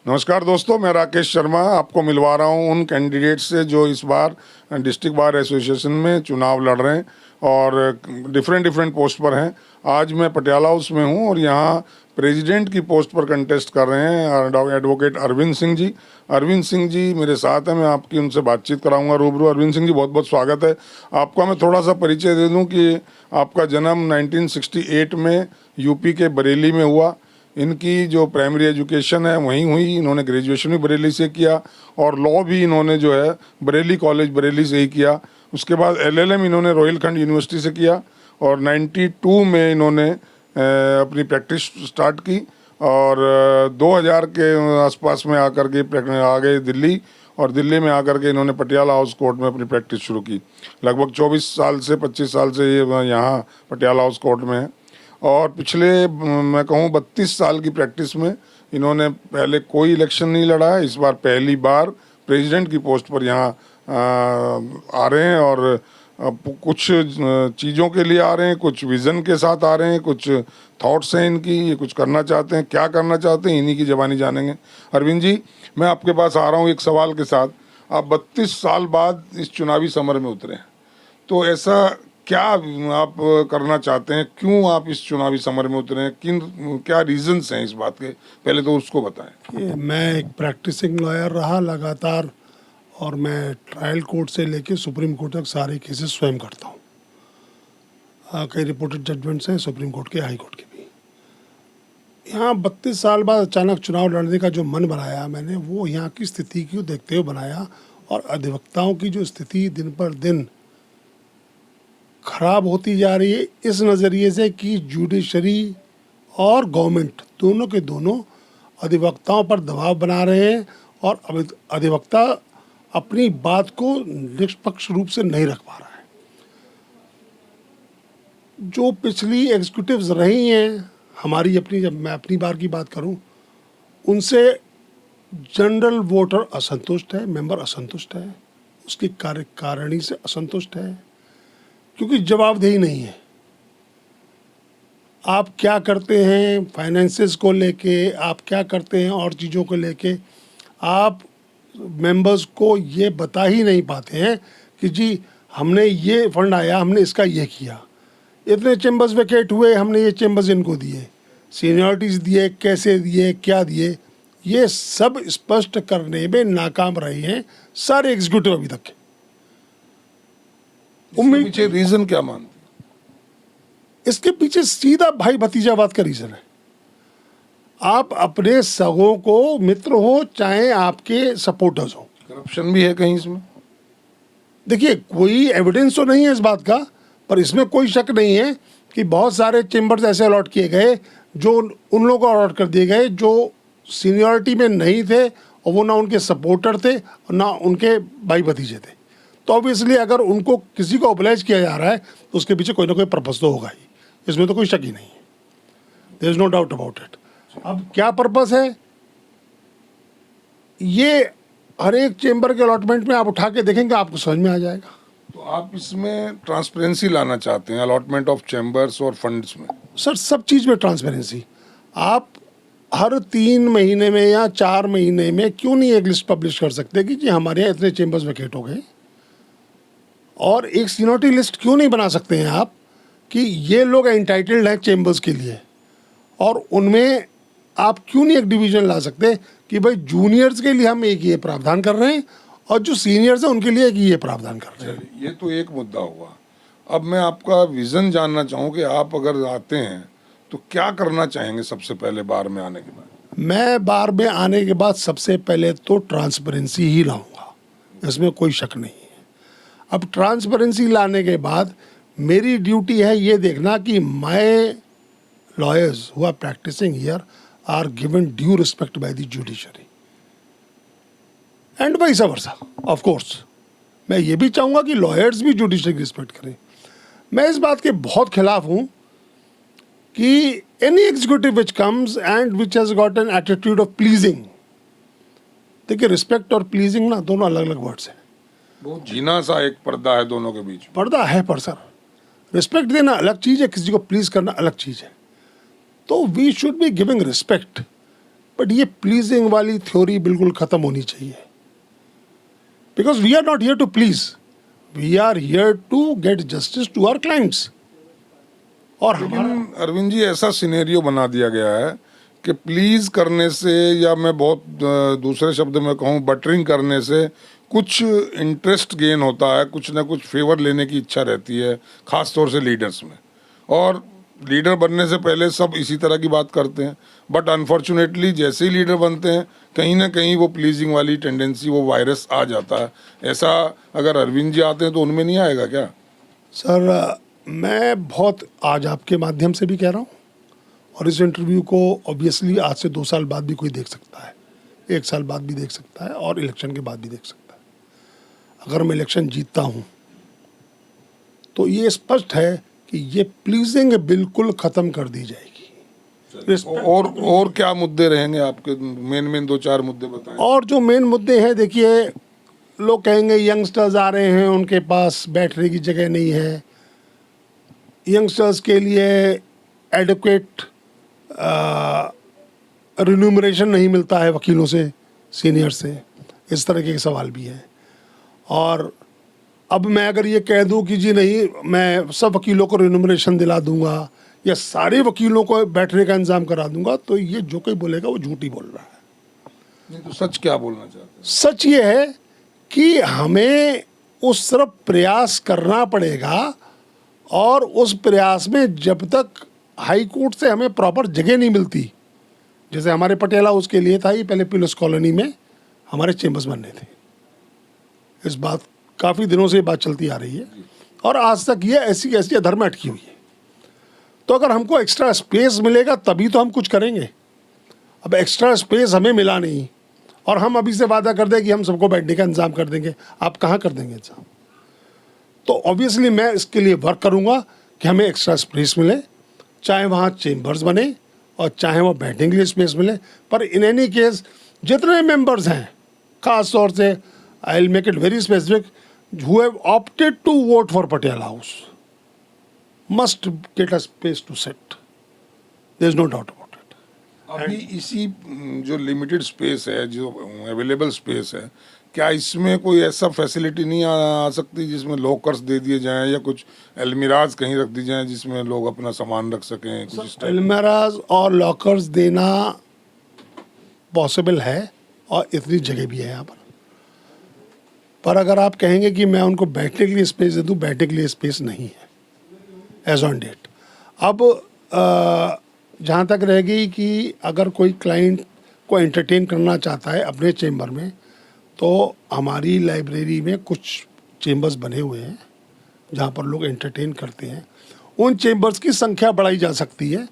नमस्कार दोस्तों, मैं राकेश शर्मा आपको मिलवा रहा हूं उन कैंडिडेट से जो इस बार डिस्ट्रिक्ट बार एसोसिएशन में चुनाव लड़ रहे हैं और डिफरेंट पोस्ट पर हैं। आज मैं पटियाला हाउस में हूं और यहां प्रेसिडेंट की पोस्ट पर कंटेस्ट कर रहे हैं एडवोकेट अरविंद सिंह जी। अरविंद सिंह जी मेरे साथ हैं, मैं आपकी उनसे बातचीत कराऊंगा रूबरू। अरविंद सिंह जी, बहुत बहुत स्वागत है आपका। मैं थोड़ा सा परिचय दे दूं कि आपका जन्म 1968 में यूपी के बरेली में हुआ। इनकी जो प्राइमरी एजुकेशन है वहीं हुई, इन्होंने ग्रेजुएशन भी बरेली से किया और लॉ भी इन्होंने जो है बरेली कॉलेज बरेली से ही किया। उसके बाद LLM इन्होंने रोहिलखंड यूनिवर्सिटी से किया और 92 में इन्होंने अपनी प्रैक्टिस स्टार्ट की और 2000 के आसपास में आकर के आ गए दिल्ली और दिल्ली में आकर के इन्होंने पटियाला हाउस कोर्ट में अपनी प्रैक्टिस शुरू की। लगभग 24 साल से 25 साल से ये यहाँ पटियाला हाउस कोर्ट में है और पिछले मैं कहूँ 32 साल की प्रैक्टिस में इन्होंने पहले कोई इलेक्शन नहीं लड़ा है। इस बार पहली बार प्रेसिडेंट की पोस्ट पर यहाँ आ रहे हैं और कुछ चीज़ों के लिए आ रहे हैं, कुछ विज़न के साथ आ रहे हैं, कुछ थॉट्स हैं इनकी, ये कुछ करना चाहते हैं। क्या करना चाहते हैं इन्हीं की ज़बानी जानेंगे। अरविंद जी, मैं आपके पास आ रहा हूँ एक सवाल के साथ। आप 32 साल बाद इस चुनावी समर में उतरे हैं, तो ऐसा क्या आप करना चाहते हैं? क्यों आप इस चुनावी समर में उतरे हैं? क्या रीजंस हैं इस बात के? पहले तो उसको बताएं। मैं एक प्रैक्टिसिंग लॉयर रहा लगातार और मैं ट्रायल कोर्ट से लेके सुप्रीम कोर्ट तक सारे केसेस स्वयं करता हूँ। कई रिपोर्टेड जजमेंट्स हैं सुप्रीम कोर्ट के, हाई कोर्ट के भी। यहाँ 32 साल बाद अचानक चुनाव लड़ने का जो मन बनाया मैंने, वो यहाँ की स्थिति को देखते हुए बनाया और अधिवक्ताओं की जो स्थिति दिन पर दिन खराब होती जा रही है, इस नज़रिए से कि जुडिशरी और गवर्नमेंट दोनों के दोनों अधिवक्ताओं पर दबाव बना रहे हैं और अधिवक्ता अपनी बात को निष्पक्ष रूप से नहीं रख पा रहा है। जो पिछली एग्जीक्यूटिव्स रही हैं हमारी, अपनी जब मैं अपनी बार की बात करूं, उनसे जनरल वोटर असंतुष्ट है, मेंबर असंतुष्ट है, उसकी कार्यकारिणी से असंतुष्ट है क्योंकि जवाबदेही नहीं है। आप क्या करते हैं फाइनेंसेस को लेके, आप क्या करते हैं और चीज़ों को लेके, आप मेंबर्स को ये बता ही नहीं पाते हैं कि जी हमने ये फंड आया, हमने इसका ये किया, इतने चैम्बर्स वेकेट हुए, हमने ये चैम्बर्स इनको दिए, सीनियरिटीज़ दिए, कैसे दिए, क्या दिए, ये सब स्पष्ट करने में नाकाम रहे हैं सारे एग्जीक्यूटिव अभी तक। पीछे रीजन क्या मानते? इसके पीछे सीधा भाई भतीजावाद का रीजन है। आप अपने सगों को मित्र हो चाहे आपके सपोर्टर्स हो। करप्शन भी है कहीं इसमें? देखिए, कोई एविडेंस तो नहीं है इस बात का, पर इसमें कोई शक नहीं है कि बहुत सारे चेम्बर्स ऐसे अलॉट किए गए जो उन लोगों को अलॉट कर दिए गए जो सीनियरिटी में नहीं थे और वो ना उनके सपोर्टर थे और ना उनके भाई भतीजे थे। तो ऑब्वियसली अगर उनको किसी को ओबलाइज किया जा रहा है तो उसके पीछे कोई ना कोई पर्पस तो होगा ही, इसमें तो कोई शक ही नहीं है। There is no doubt about it. अब क्या पर्पस है, ये हर एक चेंबर के अलॉटमेंट में आप उठा के देखेंगे, आपको समझ में आ जाएगा। तो आप इसमें ट्रांसपेरेंसी लाना चाहते हैं अलॉटमेंट ऑफ चैम्बर्स और फंड्स में? सर, सब चीज़ में ट्रांसपेरेंसी। आप हर 3 महीने में या 4 महीने में क्यों नहीं एक लिस्ट पब्लिश कर सकते कि जी हमारे यहाँ इतने चेंबर्स वेकेट हो गए, और एक सीनियरिटी लिस्ट क्यों नहीं बना सकते हैं आप कि ये लोग एंटाइटल्ड हैं चेंबर्स के लिए, और उनमें आप क्यों नहीं एक डिवीजन ला सकते कि भाई जूनियर्स के लिए हम एक ये प्रावधान कर रहे हैं और जो सीनियर्स हैं उनके लिए एक ये प्रावधान कर रहे हैं। ये तो एक मुद्दा हुआ। अब मैं आपका विजन जानना चाहूँ कि आप अगर आते हैं तो क्या करना चाहेंगे सबसे पहले बार में आने के बाद? मैं बार में आने के बाद सबसे पहले तो ट्रांसपेरेंसी ही लाऊंगा, इसमें कोई शक नहीं है। अब ट्रांसपेरेंसी लाने के बाद मेरी ड्यूटी है ये देखना कि my lawyers who are practicing here are given due respect by the judiciary and vice versa. Of course मैं ये भी चाहूँगा कि लॉयर्स भी जुडिशरी की रिस्पेक्ट करें। मैं इस बात के बहुत खिलाफ हूँ कि any executive which comes and which has got an attitude of pleasing, देखिए रिस्पेक्ट और प्लीजिंग ना दोनों अलग अलग वर्ड्स हैं। बहुत जीना सा एक पर्दा है दोनों के बीच। पर्दा है, पर सर रिस्पेक्ट देना अलग चीज़ है, किसी को प्लीज करना अलग चीज़ है। तो we should be giving respect but ये प्लीजिंग वाली थ्योरी बिल्कुल ख़त्म होनी चाहिए, because we are not here to please, we are here to get justice to our clients. और लेकिन अरविंद जी ऐसा सिनेरियो बना दिया गया है कि प्लीज करने से, या मैं बहुत दूसरे शब्द में कहूँ बटरिंग करने से कुछ इंटरेस्ट गेन होता है, कुछ ना कुछ फेवर लेने की इच्छा रहती है, खास तौर से लीडर्स में। और लीडर बनने से पहले सब इसी तरह की बात करते हैं, बट अनफॉर्चुनेटली जैसे ही लीडर बनते हैं कहीं ना कहीं वो प्लीजिंग वाली टेंडेंसी, वो वायरस आ जाता है। ऐसा अगर अरविंद जी आते हैं तो उनमें नहीं आएगा क्या? सर मैं बहुत आज आपके माध्यम से भी कह रहा हूँ, और इस इंटरव्यू को ऑब्वियसली आज से 2 साल बाद भी कोई देख सकता है, 1 साल बाद भी देख सकता है, और इलेक्शन के बाद भी देख सकता है। अगर मैं इलेक्शन जीतता हूँ तो ये स्पष्ट है कि ये प्लीजिंग बिल्कुल ख़त्म कर दी जाएगी। और क्या मुद्दे रहेंगे आपके? मेन 2-4 मुद्दे बताएं। और जो मेन मुद्दे हैं, देखिए, लोग कहेंगे यंगस्टर्स आ रहे हैं, उनके पास बैठने की जगह नहीं है, यंगस्टर्स के लिए एडिक्वेट रिन्यूमरेशन नहीं मिलता है वकीलों से, सीनियर से, इस तरह के सवाल भी हैं। और अब मैं अगर ये कह दूं कि जी नहीं, मैं सब वकीलों को रिन्यूमरेशन दिला दूंगा या सारे वकीलों को बैठने का इंतजाम करा दूंगा, तो ये जो कोई बोलेगा वो झूठ ही बोल रहा है। नहीं तो सच क्या बोलना चाहते हैं? सच ये है कि हमें उस तरफ प्रयास करना पड़ेगा, और उस प्रयास में जब तक हाई कोर्ट से हमें प्रॉपर जगह नहीं मिलती, जैसे हमारे पटियाला हाउस के लिए था, ये पहले पुलिस कॉलोनी में हमारे चेम्बर्स बनने थे। इस बात काफ़ी दिनों से ये बात चलती आ रही है, और आज तक ये ऐसी ऐसी अधर में अटकी हुई है। तो अगर हमको एक्स्ट्रा स्पेस मिलेगा तभी तो हम कुछ करेंगे। अब एक्स्ट्रा स्पेस हमें मिला नहीं, और हम अभी से वादा कर दें कि हम सबको बैठने का इंतजाम कर देंगे, आप कहाँ कर देंगे इंतजाम? तो ऑब्वियसली मैं इसके लिए वर्क करूँगा कि हमें एक्स्ट्रा स्पेस मिले, चाहे वहाँ चेम्बर्स बने और चाहे वहाँ बैठने के लिए स्पेस मिले। पर इन एनी केस जितने मेंबर्स हैं, खास तौर से I will make it very specific, who have opted to vote for Patiala House must get a space to sit. There is no doubt about it. अभी इसी जो लिमिटेड स्पेस है, जो अवेलेबल स्पेस है, क्या इसमें कोई ऐसा फैसिलिटी नहीं आ सकती जिसमें लॉकर्स दे दिए जाएं, या कुछ अलमीराज कहीं रख दी जाएं जिसमें लोग अपना सामान रख सकें? कुछ इस टाइप। अलमीराज और लॉकर्स देना पॉसिबल है, और इतनी जगह भी है यहाँ पर अगर आप कहेंगे कि मैं उनको बैठने के लिए स्पेस दे दूँ, बैठने के लिए स्पेस नहीं है एज ऑन डेट। अब जहाँ तक रहेगी कि अगर कोई क्लाइंट को एंटरटेन करना चाहता है अपने चेम्बर में, तो हमारी लाइब्रेरी में कुछ चेम्बर्स बने हुए हैं जहाँ पर लोग एंटरटेन करते हैं। उन चेम्बर्स की संख्या बढ़ाई जा सकती है।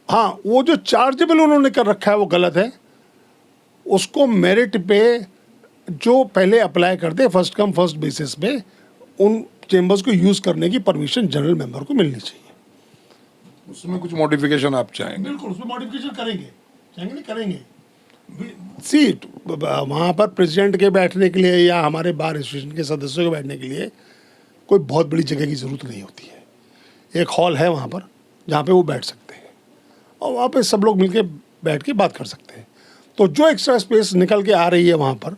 हाँ, वो जो चार्जेबल उन्होंने कर रखा है वो गलत है। उसको मेरिट पे जो पहले अप्लाई करते, फर्स्ट कम फर्स्ट बेसिस पे, उन चेम्बर्स को यूज़ करने की परमिशन जनरल मेंबर को मिलनी चाहिए। उसमें कुछ मॉडिफिकेशन आप चाहेंगे? बिल्कुल, उसमें मॉडिफिकेशन करेंगे, चाहेंगे नहीं करेंगे। सीट वहाँ पर प्रेसिडेंट के बैठने के लिए या हमारे बार एसोसिएशन के सदस्यों के बैठने के लिए कोई बहुत बड़ी जगह की ज़रूरत नहीं होती है। एक हॉल है वहाँ पर जहाँ पे वो बैठ सकते हैं, और वहाँ पे सब लोग मिलके बैठ के बात कर सकते हैं। तो जो एक्स्ट्रा स्पेस निकल के आ रही है वहाँ पर,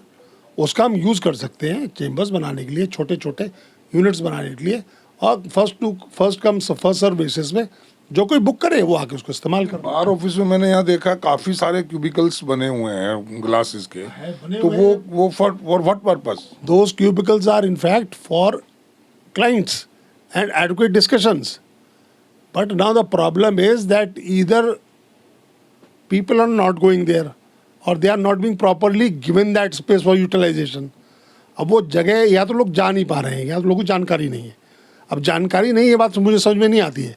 उसका हम यूज़ कर सकते हैं चेम्बर्स बनाने के लिए, छोटे छोटे यूनिट्स बनाने के लिए, और first come first serve basis में जो कोई बुक करे वो आके उसको इस्तेमाल कर। बार ऑफिस में मैंने यहाँ देखा काफी सारे क्यूबिकल्स बने हुए हैं ग्लासेस के, बने तो हुए वो for what purpose? Those cubicles are in fact for clients and adequate discussions. But now the problem is that either people are not going there or they are not being properly given that space for utilization. अब वो जगह या तो लोग जा नहीं पा रहे हैं या तो लोगों को जानकारी नहीं है। अब जानकारी नहीं है, बात मुझे समझ में नहीं आती है।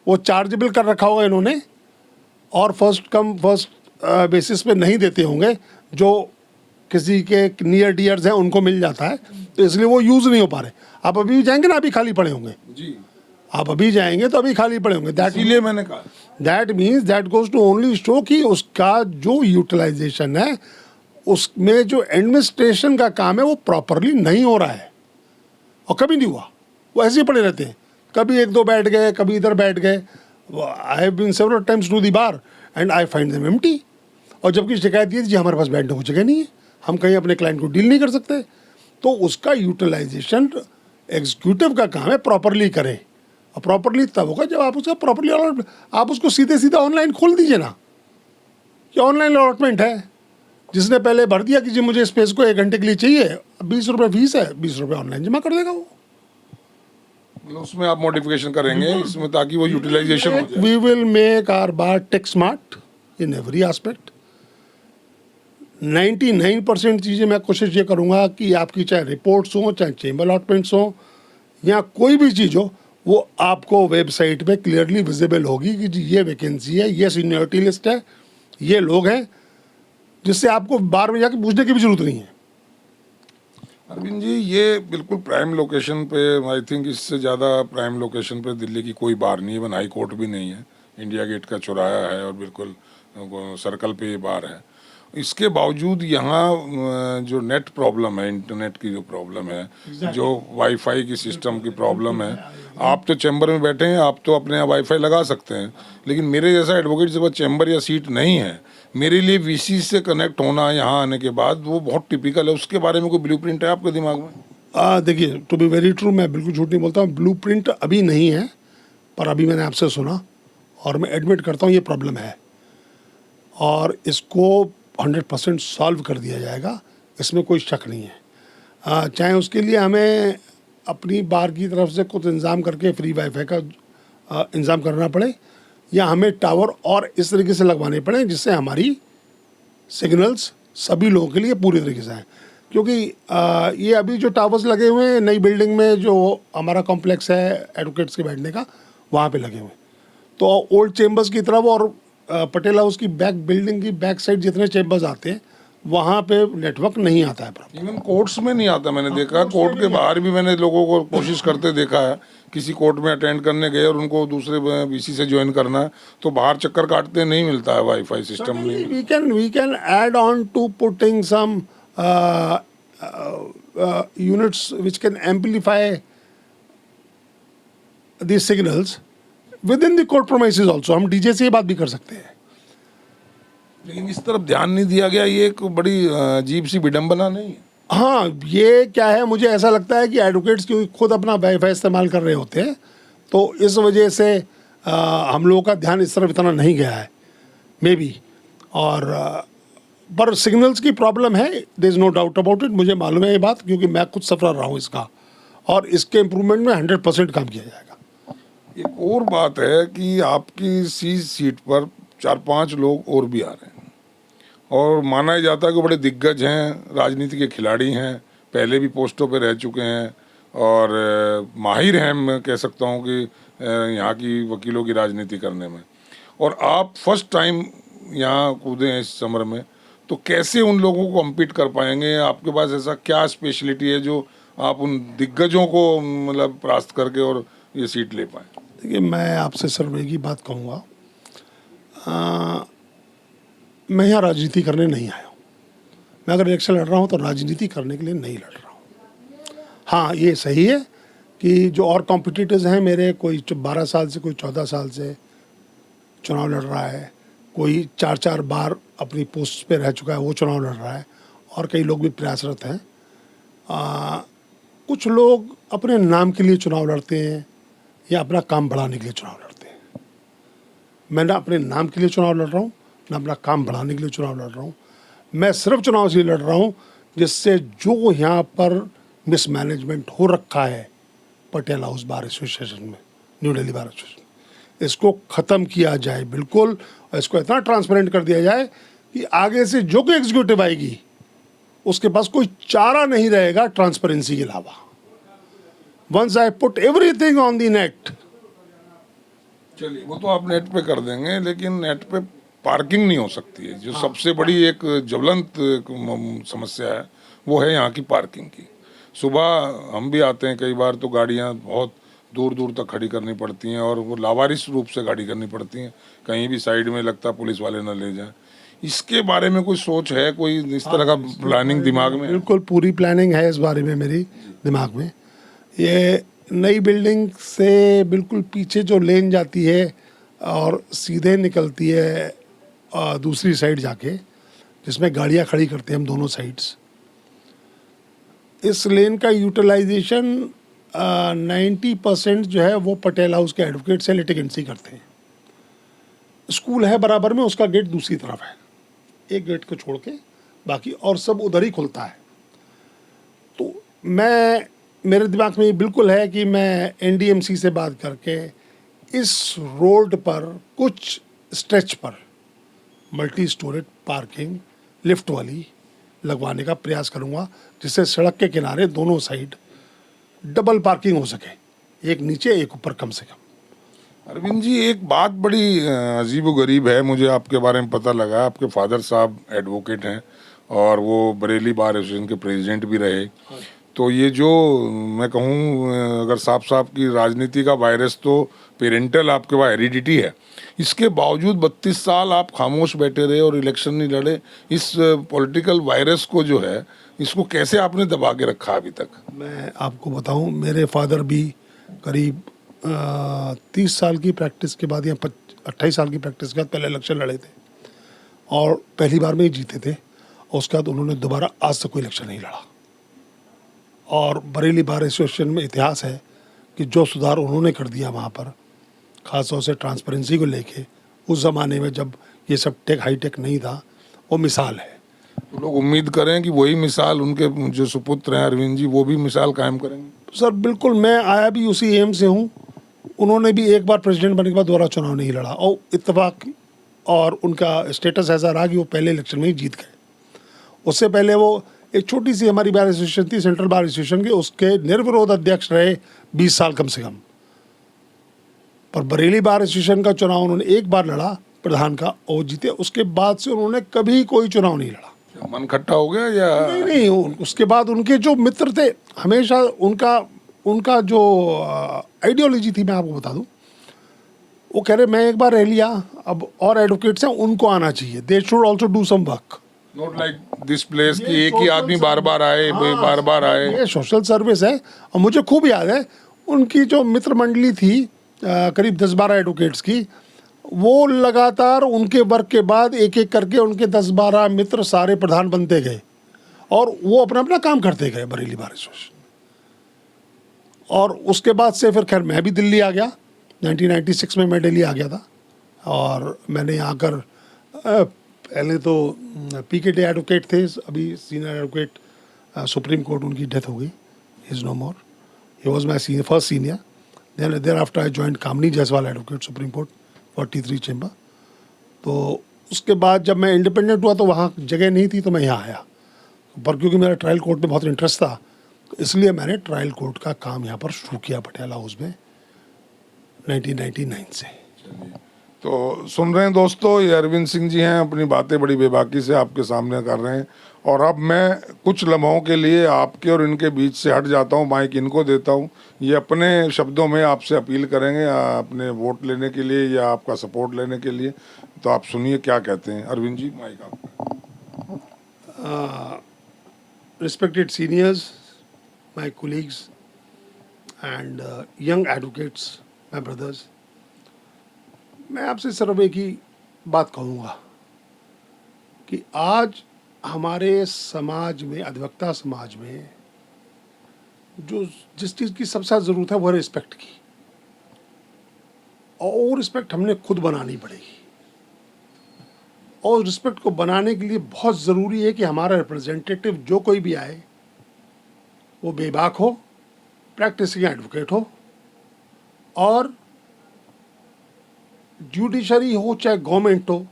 वो चार्जेबल कर रखा होगा इन्होंने और फर्स्ट कम फर्स्ट बेसिस पे नहीं देते होंगे, जो किसी के नियर डियर्स हैं उनको मिल जाता है, तो इसलिए वो यूज़ नहीं हो पा रहे। आप अभी जाएंगे ना, अभी खाली पड़े होंगे जी, आप अभी जाएंगे तो अभी खाली पड़े होंगे। इसीलिए मैंने कहा that means that goes to only show कि उसका जो यूटिलाइजेशन है, उसमें जो एडमिनिस्ट्रेशन का काम है वो प्रॉपरली नहीं हो रहा है, और कभी नहीं हुआ। वो ऐसे ही पड़े रहते हैं, कभी एक दो बैठ गए, कभी इधर बैठ गए। I have been several times to the bar and I find them empty. और जबकि शिकायत ये थी जी हमारे पास बैठने को जगह नहीं है, हम कहीं अपने क्लाइंट को डील नहीं कर सकते। तो उसका यूटिलाइजेशन एग्जीक्यूटिव का काम है प्रॉपरली करें, और प्रॉपरली तब होगा जब आप उसका प्रॉपरली आप उसको सीधे सीधे ऑनलाइन खोल दीजिए ना कि ऑनलाइन अलॉटमेंट है। जिसने पहले भर दिया कि जी मुझे स्पेस को 1 घंटे के लिए चाहिए, 20 रुपये फीस है, 20 रुपये ऑनलाइन जमा कर देगा वो। मतलब उसमें आप मॉडिफिकेशन करेंगे इसमें ताकि वो यूटिलाइजेशन हो जाए। We will make our bar tech smart in every aspect. 99% चीज़ें मैं कोशिश ये करूँगा कि आपकी चाहे रिपोर्ट्स हों, चाहे चेंबर अलॉटमेंट्स हों, या कोई भी चीज़ हो, वो आपको वेबसाइट पे क्लियरली विजिबल होगी कि जी ये वैकेंसी है, ये सीनियरिटी लिस्ट है, ये लोग हैं, जिससे आपको बार में जाके पूछने की भी जरूरत नहीं है। अरविंद जी, ये बिल्कुल प्राइम लोकेशन पे, आई थिंक इससे ज़्यादा प्राइम लोकेशन पे दिल्ली की कोई बार नहीं है, वन हाई कोर्ट भी नहीं है, इंडिया गेट का चौराहा है और बिल्कुल सर्कल पे ये बार है। इसके बावजूद यहाँ जो नेट प्रॉब्लम है, इंटरनेट की जो प्रॉब्लम है, जो वाईफाई की सिस्टम की प्रॉब्लम है, आप तो चैम्बर में बैठे हैं, आप तो अपने यहाँ वाईफाई लगा सकते हैं, लेकिन मेरे जैसा एडवोकेट के पास चैम्बर या सीट नहीं है, मेरे लिए वीसी से कनेक्ट होना यहाँ आने के बाद वो बहुत टिपिकल है। उसके बारे में कोई ब्लूप्रिंट है आपके दिमाग में? देखिए, टू बी वेरी ट्रू, मैं बिल्कुल झूठ नहीं बोलता हूँ, ब्लूप्रिंट अभी नहीं है, पर अभी मैंने आपसे सुना और मैं एडमिट करता हूँ ये प्रॉब्लम है, और इसको 100% सॉल्व कर दिया जाएगा, इसमें कोई शक नहीं है। चाहे उसके लिए हमें अपनी बार की तरफ से कुछ इंतज़ाम करके फ्री वाईफाई का इंतज़ाम करना पड़े, या हमें टावर और इस तरीके से लगवाने पड़े जिससे हमारी सिग्नल्स सभी लोगों के लिए पूरी तरीके से आए। क्योंकि ये अभी जो टावर्स लगे हुए हैं नई बिल्डिंग में, जो हमारा कॉम्प्लेक्स है एडवोकेट्स के बैठने का, वहाँ पे लगे हुए हैं, तो ओल्ड चेम्बर्स की तरफ और पटेल हाउस की बैक बिल्डिंग की बैक साइड जितने चेम्बर्स आते हैं वहाँ पे नेटवर्क नहीं आता है प्रॉपर। इवन कोर्ट्स में नहीं आता, मैंने देखा कोर्ट के बाहर भी मैंने लोगों को कोशिश करते देखा है, किसी कोर्ट में अटेंड करने गए और उनको दूसरे बीसी से ज्वाइन करना है तो बाहर चक्कर काटते नहीं मिलता है, वाईफाई सिस्टम नहीं। We can add on to putting some units which can amplify the signals with in the court premises also. हम डीजे से ये बात भी कर सकते हैं, लेकिन इस तरफ ध्यान नहीं दिया गया। ये एक बड़ी अजीब सी विडंबना नहीं है? हाँ, ये क्या है, मुझे ऐसा लगता है कि एडवोकेट्स क्योंकि खुद अपना वाईफाई इस्तेमाल कर रहे होते हैं, तो इस वजह से हम लोगों का ध्यान इस तरफ इतना नहीं गया है मे बी। और पर सिग्नल्स की प्रॉब्लम है, there is no doubt about it, मुझे मालूम है ये बात, क्योंकि मैं खुद सफर रहा हूँ इसका, और इसके इम्प्रूवमेंट में 100% काम किया जाएगा। एक और बात है कि आपकी सीट पर 4-5 लोग और भी आ रहे हैं, और माना जाता है कि बड़े दिग्गज हैं, राजनीति के खिलाड़ी हैं, पहले भी पोस्टों पे रह चुके हैं और माहिर हैं, मैं कह सकता हूँ कि यहाँ की वकीलों की राजनीति करने में, और आप फर्स्ट टाइम यहाँ कूदे हैं इस समर में, तो कैसे उन लोगों को कम्पीट कर पाएंगे? आपके पास ऐसा क्या स्पेशलिटी है जो आप उन दिग्गजों को मतलब परास्त करके और ये सीट ले पाएँ? देखिए, मैं आपसे सिर्फ एक ही बात कहूँगा, मैं यहाँ राजनीति करने नहीं आया हूँ। मैं अगर इलेक्शन लड़ रहा हूँ तो राजनीति करने के लिए नहीं लड़ रहा हूँ। हाँ, ये सही है कि जो और कॉम्पिटिटर्स हैं मेरे, कोई 12 साल से, कोई 14 साल से चुनाव लड़ रहा है, कोई 4-4 बार अपनी पोस्ट पे रह चुका है, वो चुनाव लड़ रहा है, और कई लोग भी प्रयासरत हैं। कुछ लोग अपने नाम के लिए चुनाव लड़ते हैं या अपना काम बढ़ाने के लिए चुनाव लड़ते हैं। मैं ना अपने नाम के लिए चुनाव लड़ रहा हूँ, ना अपना काम बढ़ाने के लिए चुनाव लड़ रहा हूँ। मैं सिर्फ चुनाव से लड़ रहा हूँ जिससे जो यहाँ पर मिसमैनेजमेंट हो रखा है पटेल हाउस बार एसोसिएशन में, न्यू दिल्ली बार एसोसिएशन, इसको ख़त्म किया जाए बिल्कुल, और इसको इतना ट्रांसपेरेंट कर दिया जाए कि आगे से जो कोई एग्जीक्यूटिव आएगी उसके पास कोई चारा नहीं रहेगा ट्रांसपेरेंसी के अलावा। Once I put everything on the net. चलिए, वो तो आप नेट पे कर देंगे, लेकिन नेट पे पार्किंग नहीं हो सकती है, जो सबसे बड़ी एक ज्वलंत समस्या है, वो है यहाँ की पार्किंग की। सुबह हम भी आते हैं कई बार, तो गाड़ियाँ बहुत दूर दूर तक खड़ी करनी पड़ती हैं, और वो लावारिस रूप से गाड़ी करनी पड़ती हैं, कहीं भी साइड में लगता पुलिस वाले ना ले जाएं। इसके बारे में कोई सोच है, कोई इस तरह का प्लानिंग दिमाग में? बिल्कुल पूरी प्लानिंग है इस बारे में मेरी दिमाग में। ये नई बिल्डिंग से बिल्कुल पीछे जो लेन जाती है और सीधे निकलती है दूसरी साइड जाके, जिसमें गाड़ियां खड़ी करते हैं हम दोनों साइड्स। इस लेन का यूटिलाइजेशन 90% जो है वो पटेल हाउस के एडवोकेट से लिटिगेंसी करते हैं। स्कूल है बराबर में, उसका गेट दूसरी तरफ है, एक गेट को छोड़ के बाकी और सब उधर ही खुलता है। तो मेरे दिमाग में ये बिल्कुल है कि मैं एनडीएमसी से बात करके इस रोड पर कुछ स्ट्रेच पर मल्टी स्टोरेज पार्किंग लिफ्ट वाली लगवाने का प्रयास करूंगा, जिससे सड़क के किनारे दोनों साइड डबल पार्किंग हो सके, एक नीचे एक ऊपर कम से कम। अरविंद जी, एक बात बड़ी अजीब गरीब है, मुझे आपके बारे में पता लगा। आपके फादर साहब एडवोकेट हैं और वो बरेली बार एसोसिएशन के प्रेसिडेंट भी रहे। तो ये जो मैं कहूँ अगर साफ साफ की राजनीति का वायरस तो पेरेंटल आपके पास हेरिडिटी है, इसके बावजूद 32 साल आप खामोश बैठे रहे और इलेक्शन नहीं लड़े। इस पॉलिटिकल वायरस को जो है, इसको कैसे आपने दबा के रखा अभी तक? मैं आपको बताऊं, मेरे फादर भी करीब 30 साल की प्रैक्टिस के बाद या 28 साल की प्रैक्टिस के बाद पहले इलेक्शन लड़े थे और पहली बार में ही जीते थे, और उसके बाद उन्होंने दोबारा आज तक कोई इलेक्शन नहीं लड़ा। और बरेली बार एसोसिएशन में इतिहास है कि जो सुधार उन्होंने कर दिया वहाँ पर, ख़ासतौर से ट्रांसपेरेंसी को लेके, उस ज़माने में जब ये सब हाईटेक नहीं था, वो मिसाल है। तो लोग उम्मीद करें कि वही मिसाल उनके जो सुपुत्र हैं अरविंद जी, वो भी मिसाल कायम करेंगे। सर बिल्कुल, मैं आया भी उसी एम से हूँ। उन्होंने भी एक बार प्रेसिडेंट बनने के बाद दोबारा चुनाव नहीं लड़ा और इत्तेफाक और उनका स्टेटस ऐसा रहा कि वो पहले इलेक्शन में ही जीत गए। उससे पहले वो एक छोटी सी हमारी बार एसोसिएशन थी, सेंट्रल बार एसोसिएशन की, उसके निर्विरोध अध्यक्ष रहे 20 साल कम से कम। पर बरेली बार एसोसिएशन का चुनाव उन्होंने एक बार लड़ा प्रधान का और जीते। उसके बाद से उन्होंने कभी कोई चुनाव नहीं लड़ा। मन खट्टा हो गया या नहीं, उसके बाद उनके जो मित्र थे, हमेशा उनका जो आइडियोलॉजी थी, मैं आपको बता दूं, वो कह रहे मैं एक बार रह लिया, अब और एडवोकेट्स हैं, उनको आना चाहिए, they should also do some work, not like this place कि एक ही आदमी बार बार आए, बार बार आए। ये सोशल सर्विस है। और मुझे खूब याद है उनकी जो मित्र मंडली थी करीब 10-12 एडवोकेट्स की, वो लगातार उनके वर्क के बाद एक एक करके उनके 10-12 मित्र सारे प्रधान बनते गए और वो अपना अपना काम करते गए बरेली बार एसोसिएशन। और उसके बाद से फिर खैर मैं भी दिल्ली आ गया, 1996 में मैं दिल्ली आ गया था और मैंने यहाँ आकर पहले तो PKT एडवोकेट थे, अभी सीनियर एडवोकेट सुप्रीम कोर्ट, उनकी डेथ हो गई, is no more, he was my first senior. Then after I joint Kamini Jaiswal advocate supreme court 43 chamber. तो उसके बाद जब मैं इंडिपेंडेंट हुआ तो वहाँ जगह नहीं थी, तो मैं यहाँ आया। पर क्योंकि मेरा ट्रायल कोर्ट में बहुत इंटरेस्ट था, तो इसलिए मैंने ट्रायल कोर्ट का काम यहाँ पर शुरू किया पटियाला हाउस में 1999 से। तो सुन रहे हैं दोस्तों, ये अरविंद सिंह जी हैं, अपनी बातें बड़ी बेबाकी से आपके सामने कर रहे हैं। और अब मैं कुछ लम्हों के लिए आपके और इनके बीच से हट जाता हूं, माइक इनको देता हूं। ये अपने शब्दों में आपसे अपील करेंगे अपने वोट लेने के लिए या आपका सपोर्ट लेने के लिए। तो आप सुनिए क्या कहते हैं। अरविंद जी, माइक आपका। Respected seniors, my colleagues and young advocates, my brothers, मैं आपसे सिर्फ एक ही बात कहूँगा कि आज हमारे समाज में, अधिवक्ता समाज में, जो जिस चीज़ की सबसे ज़्यादा ज़रूरत है वो है रिस्पेक्ट की, और रिस्पेक्ट हमने खुद बनानी पड़ेगी। और रिस्पेक्ट को बनाने के लिए बहुत ज़रूरी है कि हमारा रिप्रेजेंटेटिव जो कोई भी आए वो बेबाक हो, प्रैक्टिसिंग एडवोकेट हो और जुडिशरी हो चाहे गवर्नमेंट हो,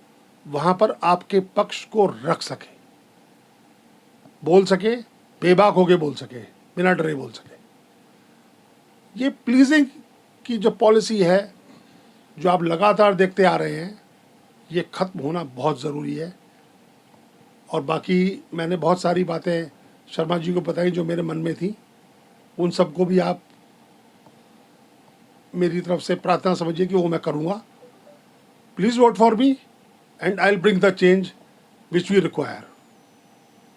वहाँ पर आपके पक्ष को रख सके, बोल सके, बेबाक होके बोल सके, बिना डरे बोल सके। ये प्लीजिंग की जो पॉलिसी है जो आप लगातार देखते आ रहे हैं, ये ख़त्म होना बहुत ज़रूरी है। और बाकी मैंने बहुत सारी बातें शर्मा जी को बताई जो मेरे मन में थी, उन सबको भी आप मेरी तरफ से प्रार्थना समझिए कि वो मैं करूँगा। Please vote for me and I will bring the change which we require.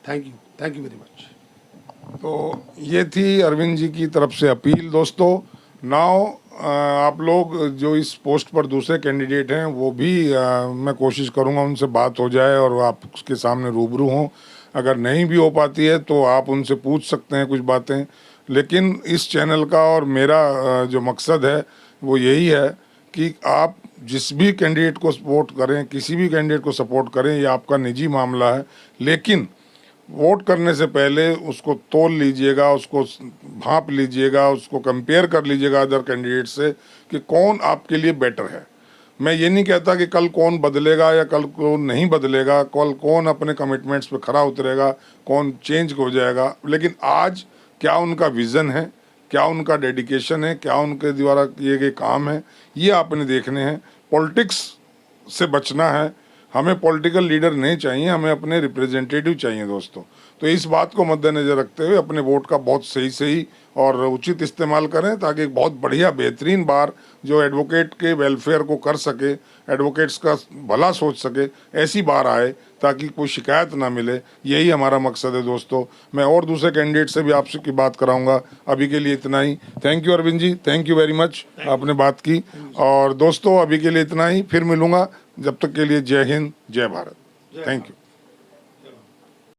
Thank you very much. तो ये थी अरविंद जी की तरफ से अपील। दोस्तों, नाउ आप लोग जो इस पोस्ट पर दूसरे कैंडिडेट हैं वो भी मैं कोशिश करूंगा उनसे बात हो जाए और आप उसके सामने रूबरू हों। अगर नहीं भी हो पाती है तो आप उनसे पूछ सकते हैं कुछ बातें। लेकिन इस चैनल का और मेरा जो मकसद है वो यही है कि आप जिस भी कैंडिडेट को सपोर्ट करें, किसी भी कैंडिडेट को सपोर्ट करें, ये आपका निजी मामला है। लेकिन वोट करने से पहले उसको तोल लीजिएगा, उसको भांप लीजिएगा, उसको कंपेयर कर लीजिएगा अदर कैंडिडेट से कि कौन आपके लिए बेटर है। मैं ये नहीं कहता कि कल कौन बदलेगा या कल कौन नहीं बदलेगा, कल कौन अपने कमिटमेंट्स पे खरा उतरेगा, कौन चेंज हो जाएगा, लेकिन आज क्या उनका विज़न है, क्या उनका डेडिकेशन है, क्या उनके द्वारा किए गए काम है, ये आपने देखने हैं। पॉलिटिक्स से बचना है, हमें पॉलिटिकल लीडर नहीं चाहिए, हमें अपने रिप्रेजेंटेटिव चाहिए दोस्तों। तो इस बात को मद्देनज़र रखते हुए अपने वोट का बहुत सही और उचित इस्तेमाल करें ताकि एक बहुत बढ़िया बेहतरीन बार जो एडवोकेट के वेलफेयर को कर सके, एडवोकेट्स का भला सोच सके, ऐसी बार आए ताकि कोई शिकायत ना मिले। यही हमारा मकसद है दोस्तों। मैं और दूसरे कैंडिडेट से भी आपसे की बात कराऊंगा। अभी के लिए इतना ही। Thank you Arvind ji, thank you very much, आपने बात की। और दोस्तों अभी के लिए इतना ही, फिर मिलूंगा। जब तक के लिए जय हिंद, जय भारत। Thank you.